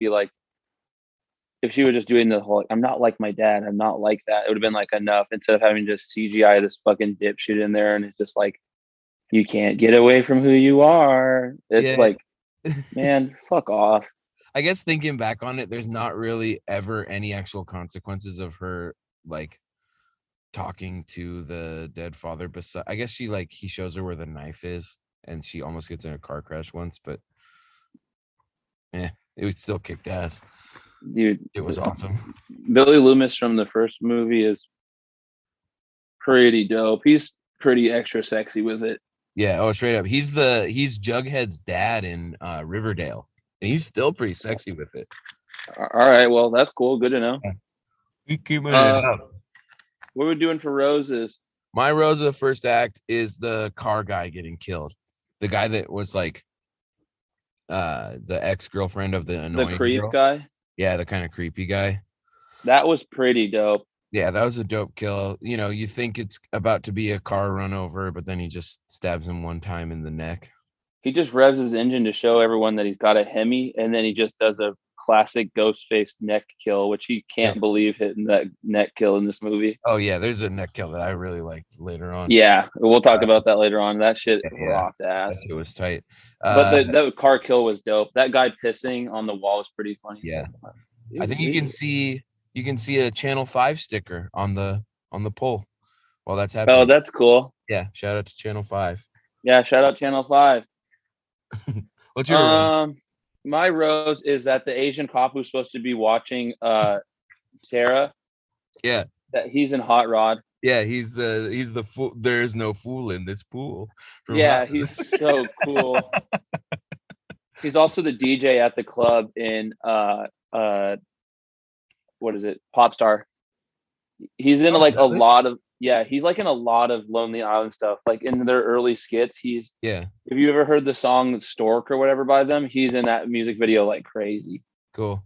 be like, if she was just doing the whole, like, I'm not like my dad, I'm not like that, it would have been like enough instead of having just CGI this fucking dipshit in there. And it's just like, you can't get away from who you are. It's Yeah. like, man, fuck off. I guess thinking back on it, there's not really ever any actual consequences of her like talking to the dead father. Besides, I guess she like he shows her where the knife is, and she almost gets in a car crash once, but it was still kicked ass. Dude, It was awesome. Billy Loomis from the first movie is pretty dope. He's pretty extra sexy with it. Yeah. Oh, straight up, he's Jughead's dad in Riverdale, and he's still pretty sexy with it. All right, well, that's cool. Good to know. Yeah. We keeping it Uh, up. what we're doing for roses? My rose of the first act is the car guy getting killed, the guy that was like the ex-girlfriend of the The annoying creep girl. guy. Yeah, the kind of creepy guy. That was pretty dope. Yeah, that was a dope kill. You know, you think it's about to be a car run over, but then he just stabs him one time in the neck. He just revs his engine to show everyone that he's got a Hemi, and then he just does a classic ghost face neck kill, which he Yeah. can't believe hitting that neck kill in this movie. Oh yeah, there's a neck kill that I really liked later on. Yeah, we'll talk about that later on. That shit Yeah, rocked ass. that shit was tight. But the car kill was dope. That guy pissing on the wall was pretty funny. Yeah, Like, I think you can see a Channel 5 sticker on the pole while that's happening. Oh, that's cool. Yeah, shout out to Channel 5. Yeah, shout out Channel 5. What's your rose? My rose is that the Asian cop who's supposed to be watching Sarah, Yeah. that he's in Hot Rod. Yeah, he's the fool. There's no fool in this pool. Yeah, he's so cool. He's also the DJ at the club in what is it? Popstar. He's in like a lot of he's like in a lot of Lonely Island stuff. Like in their early skits, he's Yeah. Have you ever heard the song Stork or whatever by them? He's in that music video like crazy. Cool.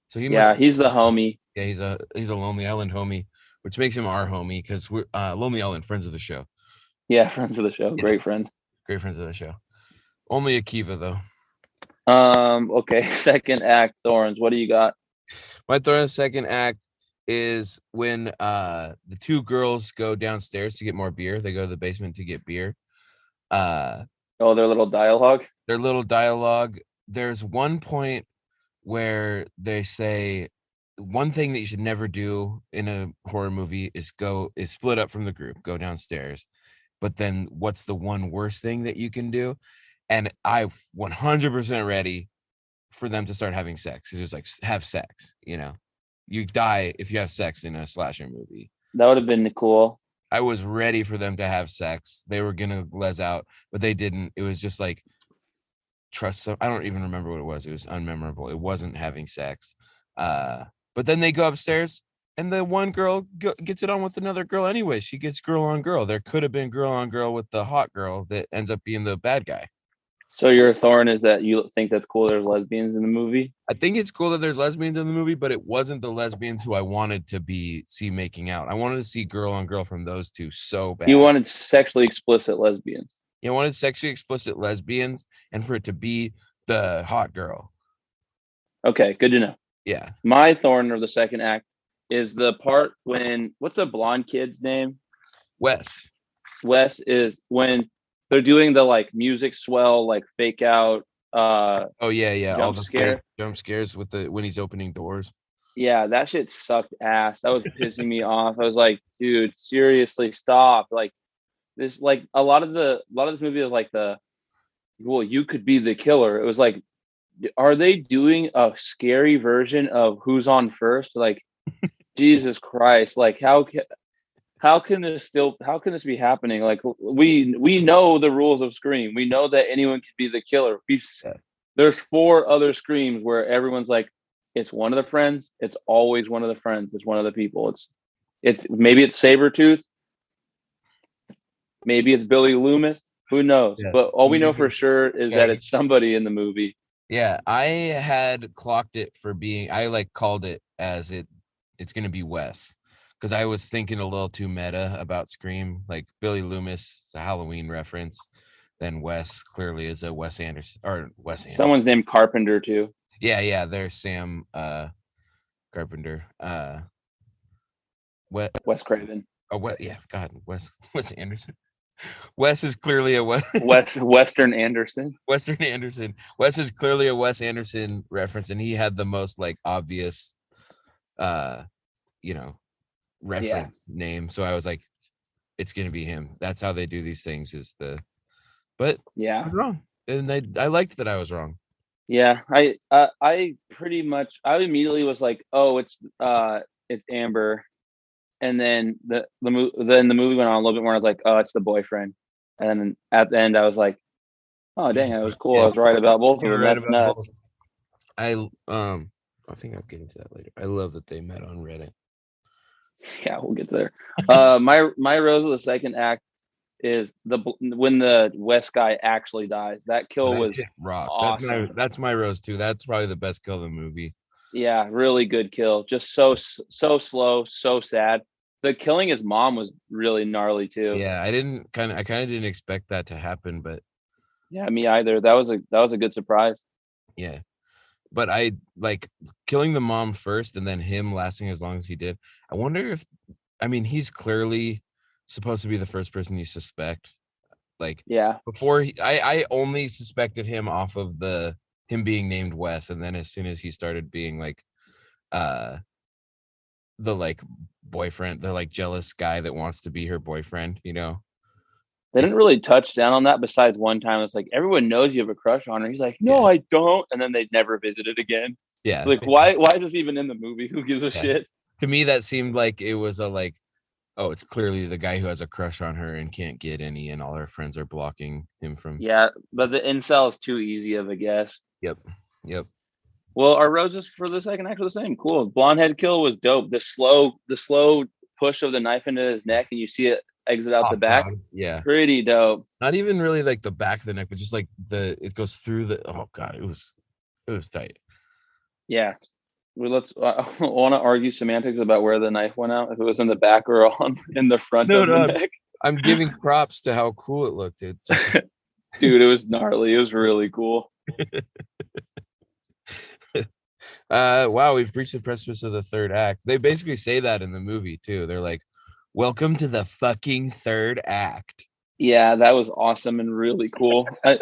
So he's the homie. Yeah, he's a Lonely Island homie, which makes him our homie because we're Lonely Island friends of the show. Yeah, friends of the show. Great friends. Great friends of the show. Only Akiva though. Okay. Second act, Thorns. What do you got? My third second act is when the two girls go downstairs to get more beer. They go to the basement to get beer. Their little dialogue. There's one point where they say one thing that you should never do in a horror movie is split up from the group, go downstairs. But then what's the one worst thing that you can do? And I 100% ready for them to start having sex. It was like, have sex, you know, you die if you have sex in a slasher movie. That would have been cool. I was ready for them to have sex. They were gonna les out, but they didn't. It was just like trust. I don't even remember what it was. It was unmemorable. It wasn't having sex. But then they go upstairs, and the one girl gets it on with another girl anyway. She gets girl on girl. There could have been girl on girl with the hot girl that ends up being the bad guy. So your thorn is that you think that's cool there's lesbians in the movie? I think it's cool that there's lesbians in the movie, but it wasn't the lesbians who I wanted to see making out. I wanted to see girl on girl from those two so bad. You wanted sexually explicit lesbians. You wanted sexually explicit lesbians and for it to be the hot girl. Okay, good to know. Yeah. My thorn of the second act is the part when, what's a blonde kid's name? Wes is when they're doing the like music swell, like fake out jump scares with when he's opening doors. Yeah, that shit sucked ass. That was pissing me off. I was like, dude, seriously, stop. Like this, like a lot of this movie is like you could be the killer. It was like, are they doing a scary version of Who's on First? Like, Jesus Christ, like how can this be happening? Like we know the rules of Scream. We know that anyone can be the killer. There's 4 other Screams where everyone's like, it's one of the friends. It's always one of the friends. It's one of the people. It's maybe it's Sabretooth. Maybe it's Billy Loomis. Who knows? Yeah. But all we know for sure is that it's somebody in the movie. Yeah, I had clocked it for being. I like called it as it's going to be Wes. Because I was thinking a little too meta about Scream, like Billy Loomis, a Halloween reference. Then Wes clearly is a Wes Anderson. Someone's named Carpenter too. Yeah. There's Sam Carpenter. What? Wes Craven. Oh, what? Yeah, God, Wes Anderson. Wes is clearly a Western Anderson. Western Anderson. Wes is clearly a Wes Anderson reference, and he had the most like obvious, uh, you know, Yeah. reference name. So I was like, it's gonna be him. That's how they do these things. But I Yeah. was wrong, and I liked that I was wrong. Yeah. I pretty much I immediately was like, oh, it's Amber. And then then the movie went on a little bit more. I was like, oh, it's the boyfriend. And then at the end, I was like, oh dang, that was cool. I Yeah, was right about both you of were them. right That's about nuts. both. I think I'll get into that later. I love that they met on Reddit. Yeah, we'll get there. My rose of the second act is when the West guy actually dies. That kill That was shit rocks. awesome. That's my rose too. That's probably the best kill of the movie. Yeah, really good kill. Just so slow, so sad. The killing his mom was really gnarly too. Yeah, I kind of didn't expect that to happen, but Yeah, me either. That was a good surprise. yeah. But I like killing the mom first and then him lasting as long as he did. I wonder if, I mean, he's clearly supposed to be the first person you suspect. Like Yeah, before I only suspected him off of him being named Wes, and then as soon as he started being like uh the like boyfriend, the like jealous guy that wants to be her boyfriend, they it, didn't really touch down on that. Besides one time, it's like everyone knows you have a crush on her. He's like, no, yeah, I don't. And then they never visited again. yeah, Like, why is this even in the movie? Who gives a yeah. shit? To me, that seemed like it was a like, oh, it's clearly the guy who has a crush on her and can't get any, and all her friends are blocking him from. Yeah, but the incel is too easy of a guess. Yep, yep. Well, our roses for the second act were the same. Cool. Blonde head kill was dope. The slow push of the knife into his neck, and you see it exit out the Pops back. out. Yeah. Pretty dope. Not even really like the back of the neck, but just like it goes through the. Oh god, it was tight. Yeah. I want to argue semantics about where the knife went out. If it was in the back or on in the front No, of the no, neck. I'm giving props to how cool it looked. It's just, Dude, it was gnarly. It was really cool. wow, we've reached the precipice of the third act. They basically say that in the movie too. They're like, "Welcome to the fucking third act." Yeah, that was awesome and really cool. I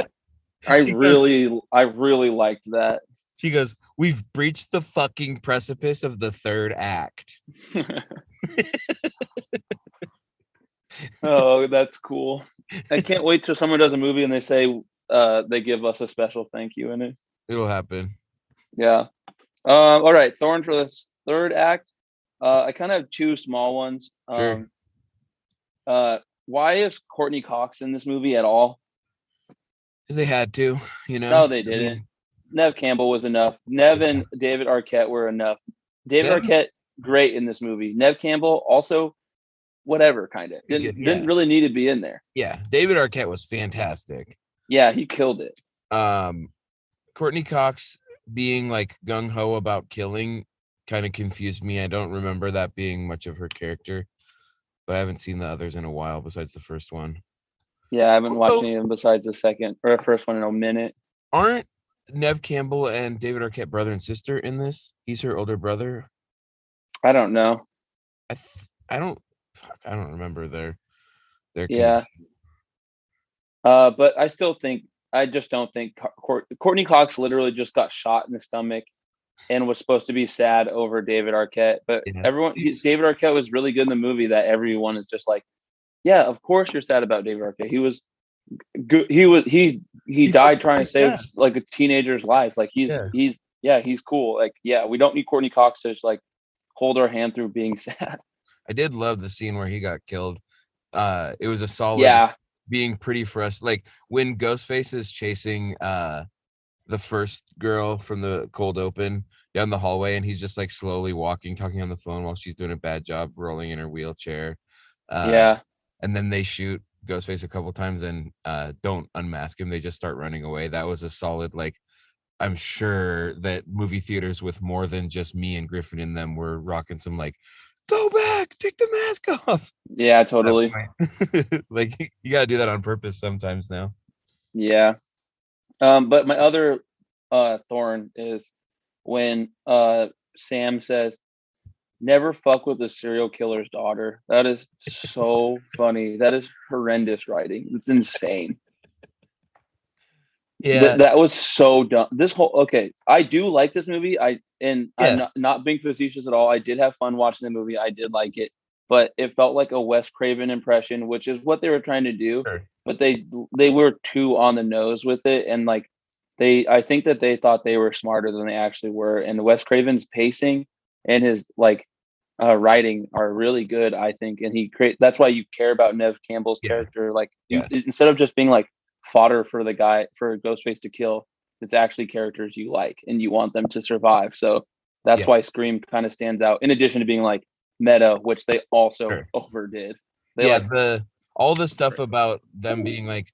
She goes, really liked that. she goes, "We've breached the fucking precipice of the third act." Oh, that's cool. I can't wait till someone does a movie and they say they give us a special thank you in it. It'll happen. Yeah. All right, Thorn for the third act. I kind of have two small ones. Sure. Why is Courtney Cox in this movie at all? Because they had to, you know. No, they I didn't. mean, Nev Campbell was enough. Nev and David Arquette were enough. David Nev, Arquette, great in this movie. Nev Campbell, also whatever, kind of. Didn't yeah, really need to be in there. yeah. David Arquette was fantastic. Yeah, he killed it. Courtney Cox being like gung ho about killing kind of confused me. I don't remember that being much of her character, but I haven't seen the others in a while besides the first one. Yeah, I haven't watched Also, any of them besides the second or the first one in a minute. aren't Nev Campbell and David Arquette brother and sister in this? He's her older brother. I don't know. I don't remember their Yeah. But I just don't think Courtney Cox literally just got shot in the stomach and was supposed to be sad over David Arquette. But yeah. David Arquette was really good in the movie that everyone is just like, yeah, of course you're sad about David Arquette. He was good. He died trying to save like a teenager's life. Like he's cool. Like, yeah, we don't need Courtney Cox to just like hold our hand through being sad. I did love the scene where he got killed. It was a solid Yeah. being pretty frustrated. Like when Ghostface is chasing the first girl from the cold open down the hallway, and he's just like slowly walking, talking on the phone while she's doing a bad job rolling in her wheelchair. Yeah. And then they shoot Ghostface a couple times and don't unmask him. They just start running away. That was a solid, like, I'm sure that movie theaters with more than just me and Griffin in them were rocking some like, go back, take the mask off. Yeah, totally. Like you gotta do that on purpose sometimes now. Yeah. But my other thorn is when Sam says, "Never fuck with a serial killer's daughter." That is so funny. That is horrendous writing. It's insane. Yeah, That was so dumb. This whole okay, I do like this movie. I'm yeah, not being facetious at all. I did have fun watching the movie. I did like it, but it felt like a Wes Craven impression, which is what they were trying to do. sure. But they were too on the nose with it, and like I think that they thought they were smarter than they actually were. And Wes Craven's pacing and his like writing are really good, I think. And that's why you care about Nev Campbell's Yeah, character. Like you yeah, instead of just being like fodder for the guy for Ghostface to kill, it's actually characters you like and you want them to survive. So that's yeah, why Scream kind of stands out. In addition to being like meta, which they also sure. overdid. They Yeah, like the all the stuff about them being like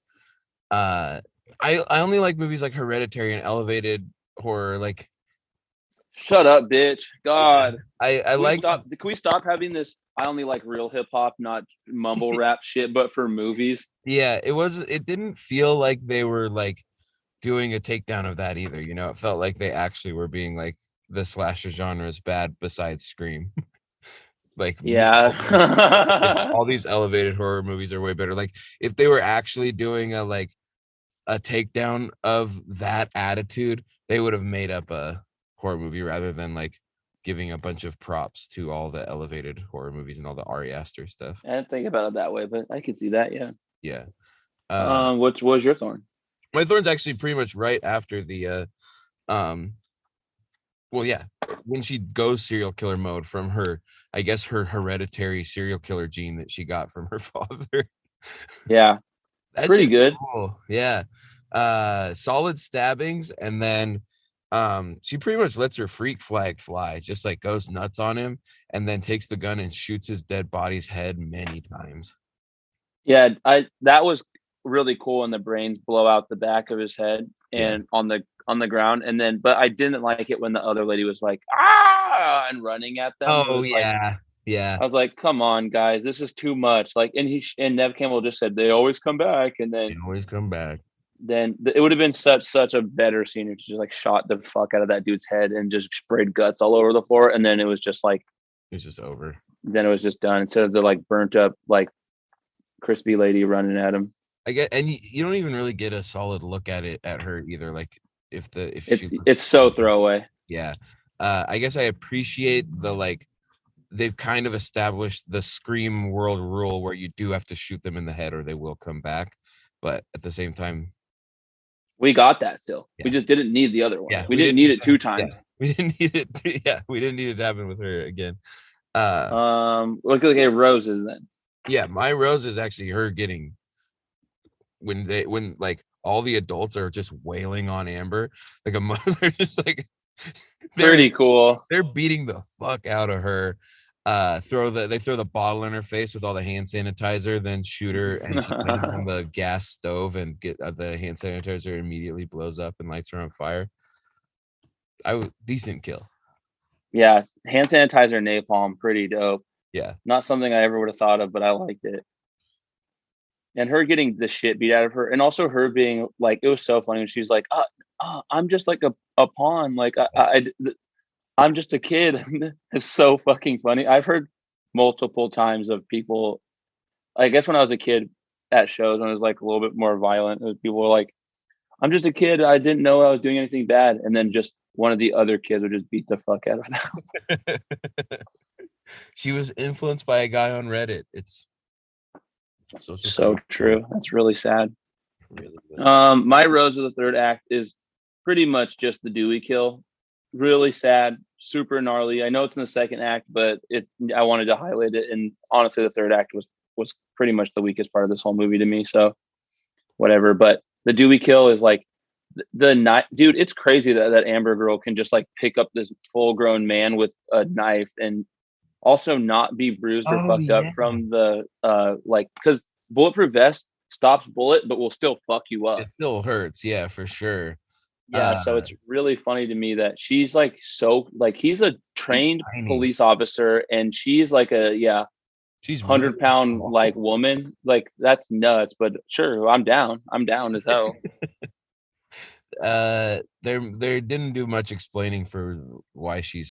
uh I only like movies like Hereditary and elevated horror. Like, shut up, bitch. yeah, God. I like Can we stop having this? I only like real hip hop, not mumble rap shit, but for movies. yeah, it didn't feel like they were like doing a takedown of that either. You know, it felt like they actually were being like the slasher genre is bad besides Scream. Like yeah, Yeah. all these elevated horror movies are way better. Like if they were actually doing a like a takedown of that attitude, they would have made up a horror movie rather than like giving a bunch of props to all the elevated horror movies and all the Ari Aster stuff. I didn't think about it that way, but I could see that. Yeah. Yeah. Uh Which was your thorn? my thorn's actually pretty much right after the um well, yeah, when she goes serial killer mode from her, I guess her hereditary serial killer gene that she got from her father. Yeah, That's pretty just good. cool. Yeah. Solid stabbings, and then she pretty much lets her freak flag fly, just like goes nuts on him, and then takes the gun and shoots his dead body's head many times. Yeah, I that was really cool when the brains blow out the back of his head Yeah. and on the ground, and then but I didn't like it when the other lady was like ah and running at them. It Oh was like yeah. Yeah. I was like, come on, guys, this is too much. Like, and Nev Campbell just said they always come back, and They always come back. then it would have been such a better scene if she just like shot the fuck out of that dude's head and just sprayed guts all over the floor, and then it was just like It's just over. then it was just done instead of the like burnt up like crispy lady running at him. I get, and you don't even really get a solid look at it at her either. Like if she It's so throwaway. yeah. I guess I appreciate the like they've kind of established the Scream world rule where you do have to shoot them in the head or they will come back. But at the same time, We got that still. We yeah, just didn't need the other one. yeah, We didn't need it two yeah, times. we didn't need it. Yeah, we didn't need it to happen with her again. Uh, Look at roses then. yeah, my rose is actually her getting when like all the adults are just wailing on Amber, like a mother, just like Pretty cool. they're beating the fuck out of her. They throw the bottle in her face with all the hand sanitizer, then shoot her, and she lands on the gas stove and get the hand sanitizer immediately blows up and lights her on fire. Decent kill. Yeah, hand sanitizer napalm, pretty dope. Yeah. Not something I ever would have thought of, but I liked it. And her getting the shit beat out of her, and also her being like, it was so funny when she's like, I'm just like a pawn. Like I'm just a kid. It's so fucking funny. I've heard multiple times of people. I guess when I was a kid at shows, when it was like a little bit more violent, people were like, "I'm just a kid. I didn't know I was doing anything bad," and then just one of the other kids would just beat the fuck out of them. She was influenced by a guy on Reddit. It's So true. That's really sad. really good. My Rose of the Third Act is pretty much just the Dewey kill. Really sad, super gnarly. I know it's in the second act, but I wanted to highlight it. And honestly, the third act was pretty much the weakest part of this whole movie to me. So whatever. But the Dewey kill is like the knife, dude. It's crazy that Amber girl can just like pick up this full grown man with a knife and also not be bruised or Oh fucked up yeah. from the like because bulletproof vest stops bullet but will still fuck you up. It still hurts, yeah, for sure. Yeah, so it's really funny to me that she's like so like he's a trained Tiny. police officer and she's like a She's 100-pound really like woman. Like that's nuts, but sure, I'm down. I'm down as hell. they didn't do much explaining for why she's